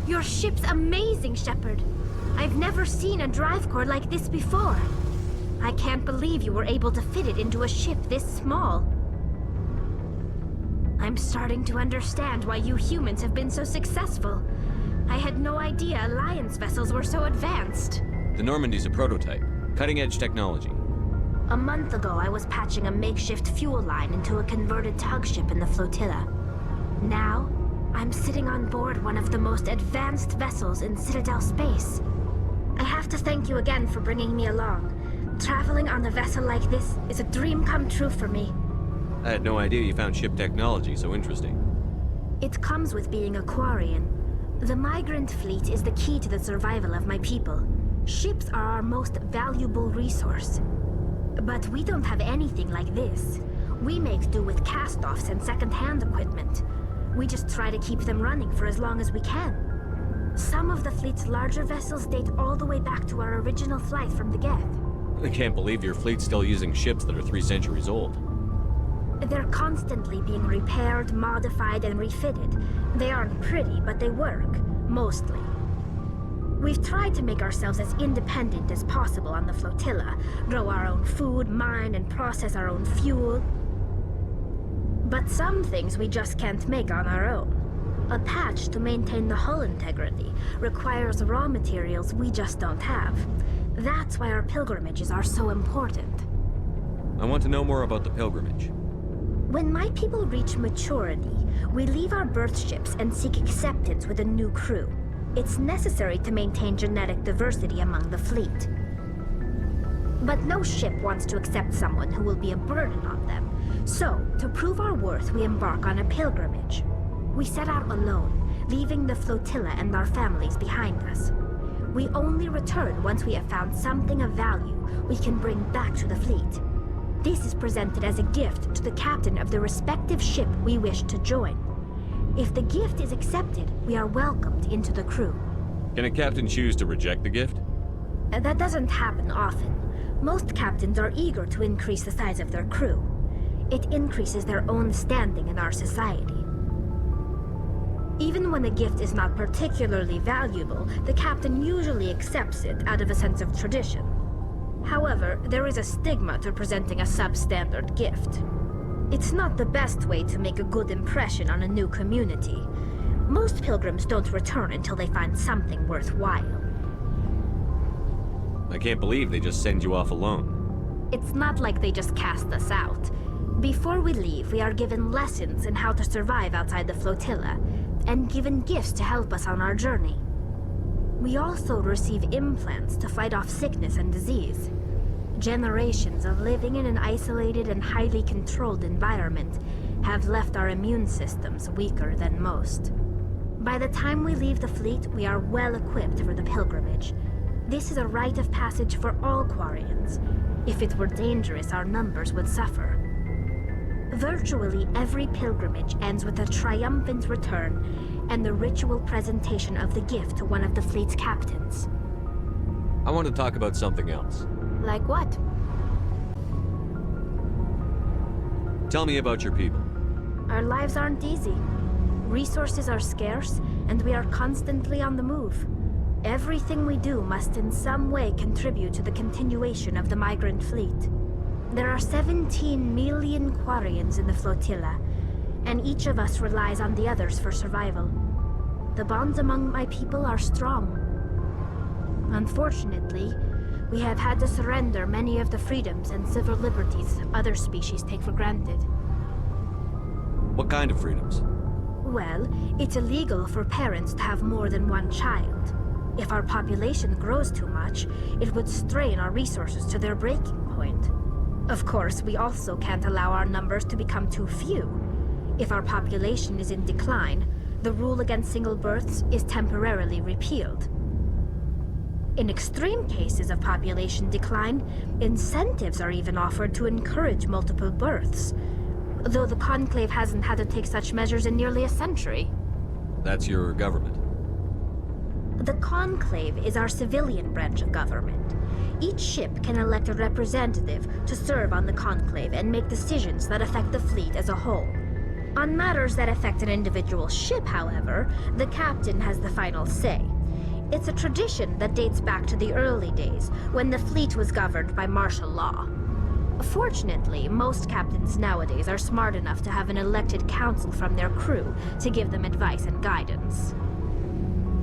Your ship's amazing, Shepard. I've never seen a drive core like this before. I can't believe you were able to fit it into a ship this small. I'm starting to understand why you humans have been so successful. I had no idea Alliance vessels were so advanced. The Normandy's a prototype. Cutting-edge technology. A month ago, I was patching a makeshift fuel line into a converted tug ship in the flotilla. Now, I'm sitting on board one of the most advanced vessels in Citadel space. I have to thank you again for bringing me along. Traveling on a vessel like this is a dream come true for me. I had no idea you found ship technology so interesting. It comes with being a Quarian. The migrant fleet is the key to the survival of my people. Ships are our most valuable resource. But we don't have anything like this. We make do with cast-offs and second-hand equipment. We just try to keep them running for as long as we can. Some of the fleet's larger vessels date all the way back to our original flight from the Geth. I can't believe your fleet's still using ships that are 3 centuries old. They're constantly being repaired, modified, and refitted. They aren't pretty, but they work, mostly. We've tried to make ourselves as independent as possible on the flotilla, grow our own food, mine, and process our own fuel. But some things we just can't make on our own. A patch to maintain the hull integrity requires raw materials we just don't have. That's why our pilgrimages are so important. I want to know more about the pilgrimage. When my people reach maturity, we leave our birth ships and seek acceptance with a new crew. It's necessary to maintain genetic diversity among the fleet. But no ship wants to accept someone who will be a burden on them. So, to prove our worth, we embark on a pilgrimage. We set out alone, leaving the flotilla and our families behind us. We only return once we have found something of value we can bring back to the fleet. This is presented as a gift to the captain of the respective ship we wish to join. If the gift is accepted, we are welcomed into the crew. Can a captain choose to reject the gift? That doesn't happen often. Most captains are eager to increase the size of their crew. It increases their own standing in our society. Even when a gift is not particularly valuable, the captain usually accepts it out of a sense of tradition. However, there is a stigma to presenting a substandard gift. It's not the best way to make a good impression on a new community. Most pilgrims don't return until they find something worthwhile. I can't believe they just send you off alone. It's not like they just cast us out. Before we leave, we are given lessons in how to survive outside the flotilla, and given gifts to help us on our journey. We also receive implants to fight off sickness and disease. Generations of living in an isolated and highly controlled environment have left our immune systems weaker than most. By the time we leave the fleet, we are well equipped for the pilgrimage. This is a rite of passage for all Quarians. If it were dangerous, our numbers would suffer. Virtually every pilgrimage ends with a triumphant return and the ritual presentation of the gift to one of the fleet's captains. I want to talk about something else. Like what? Tell me about your people. Our lives aren't easy. Resources are scarce, and we are constantly on the move. Everything we do must in some way contribute to the continuation of the migrant fleet. There are 17 million Quarians in the flotilla, and each of us relies on the others for survival. The bonds among my people are strong. Unfortunately, we have had to surrender many of the freedoms and civil liberties other species take for granted. What kind of freedoms? Well, it's illegal for parents to have more than one child. If our population grows too much, it would strain our resources to their breaking point. Of course, we also can't allow our numbers to become too few. If our population is in decline, the rule against single births is temporarily repealed. In extreme cases of population decline, incentives are even offered to encourage multiple births, though the Conclave hasn't had to take such measures in nearly a century. That's your government. The Conclave is our civilian branch of government. Each ship can elect a representative to serve on the Conclave and make decisions that affect the fleet as a whole. On matters that affect an individual ship, however, the captain has the final say. It's a tradition that dates back to the early days, when the fleet was governed by martial law. Fortunately, most captains nowadays are smart enough to have an elected council from their crew to give them advice and guidance.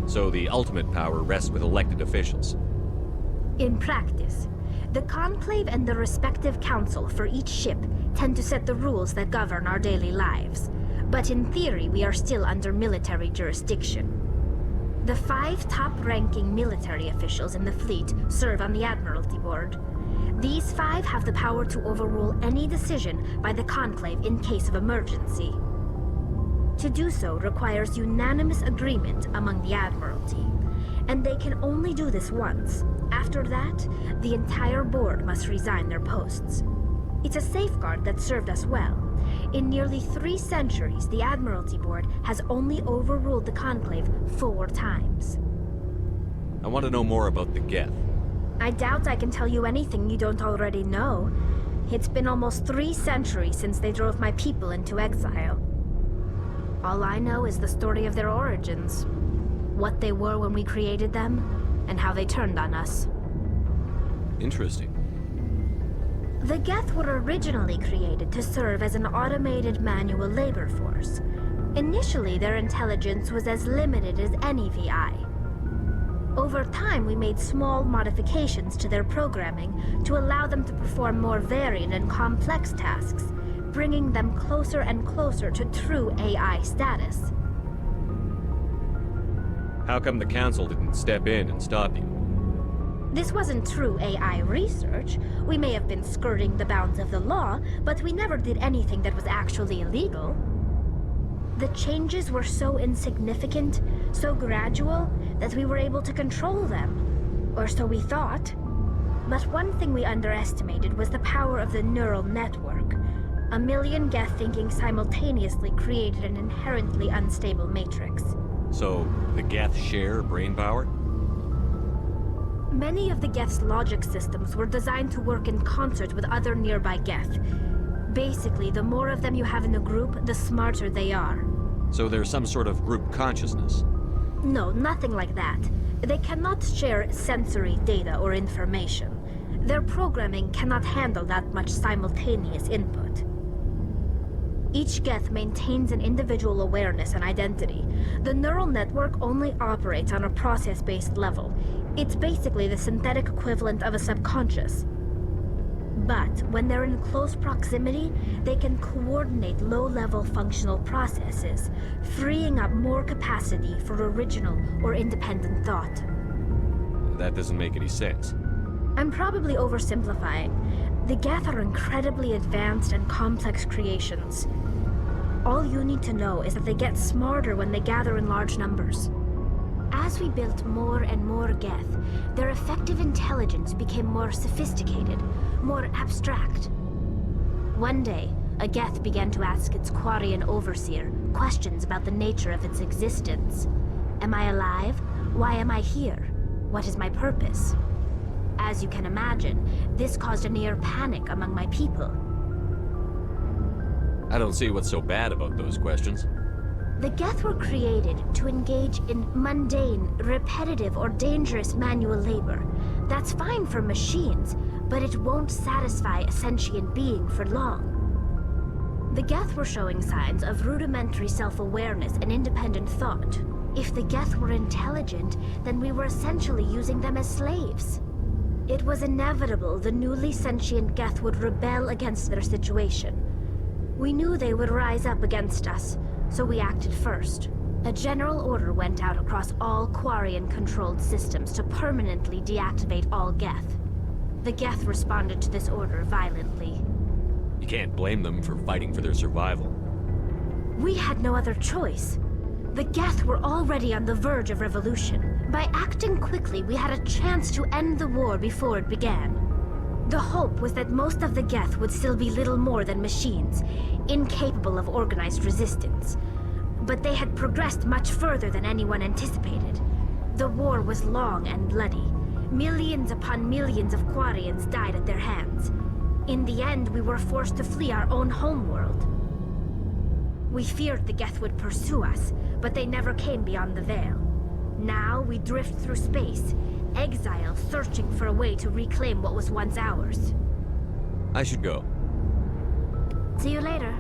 So the ultimate power rests with elected officials. In practice, the Conclave and the respective council for each ship tend to set the rules that govern our daily lives. But in theory, we are still under military jurisdiction. The 5 top-ranking military officials in the fleet serve on the Admiralty Board. These 5 have the power to overrule any decision by the Conclave in case of emergency. To do so requires unanimous agreement among the Admiralty, and they can only do this once. After that, the entire board must resign their posts. It's a safeguard that served us well. In nearly 3 centuries, the Admiralty Board has only overruled the Conclave 4 times. I want to know more about the Geth. I doubt I can tell you anything you don't already know. It's been almost 3 centuries since they drove my people into exile. All I know is the story of their origins. What they were when we created them, and how they turned on us. Interesting. The Geth were originally created to serve as an automated manual labor force. Initially, their intelligence was as limited as any VI. Over time, we made small modifications to their programming to allow them to perform more varied and complex tasks, bringing them closer and closer to true AI status. How come the Council didn't step in and stop you? This wasn't true AI research. We may have been skirting the bounds of the law, but we never did anything that was actually illegal. The changes were so insignificant, so gradual, that we were able to control them. Or so we thought. But one thing we underestimated was the power of the neural network. A million Geth thinking simultaneously created an inherently unstable matrix. So, the Geth share brain power? Many of the Geth's logic systems were designed to work in concert with other nearby Geth. Basically, the more of them you have in a group, the smarter they are. So there's some sort of group consciousness? No, nothing like that. They cannot share sensory data or information. Their programming cannot handle that much simultaneous input. Each Geth maintains an individual awareness and identity. The neural network only operates on a process-based level. It's basically the synthetic equivalent of a subconscious. But when they're in close proximity, they can coordinate low-level functional processes, freeing up more capacity for original or independent thought. That doesn't make any sense. I'm probably oversimplifying. The Geth are incredibly advanced and complex creations. All you need to know is that they get smarter when they gather in large numbers. As we built more and more Geth, their effective intelligence became more sophisticated, more abstract. One day, a Geth began to ask its Quarian overseer questions about the nature of its existence. Am I alive? Why am I here? What is my purpose? As you can imagine, this caused a near panic among my people. I don't see what's so bad about those questions. The Geth were created to engage in mundane, repetitive, or dangerous manual labor. That's fine for machines, but it won't satisfy a sentient being for long. The Geth were showing signs of rudimentary self-awareness and independent thought. If the Geth were intelligent, then we were essentially using them as slaves. It was inevitable the newly sentient Geth would rebel against their situation. We knew they would rise up against us, so we acted first. A general order went out across all Quarian-controlled systems to permanently deactivate all Geth. The Geth responded to this order violently. You can't blame them for fighting for their survival. We had no other choice. The Geth were already on the verge of revolution. By acting quickly, we had a chance to end the war before it began. The hope was that most of the Geth would still be little more than machines, incapable of organized resistance. But they had progressed much further than anyone anticipated. The war was long and bloody. Millions upon millions of Quarians died at their hands. In the end, we were forced to flee our own homeworld. We feared the Geth would pursue us, but they never came beyond the Veil. Now we drift through space, exile searching for a way to reclaim what was once ours. I should go. See you later.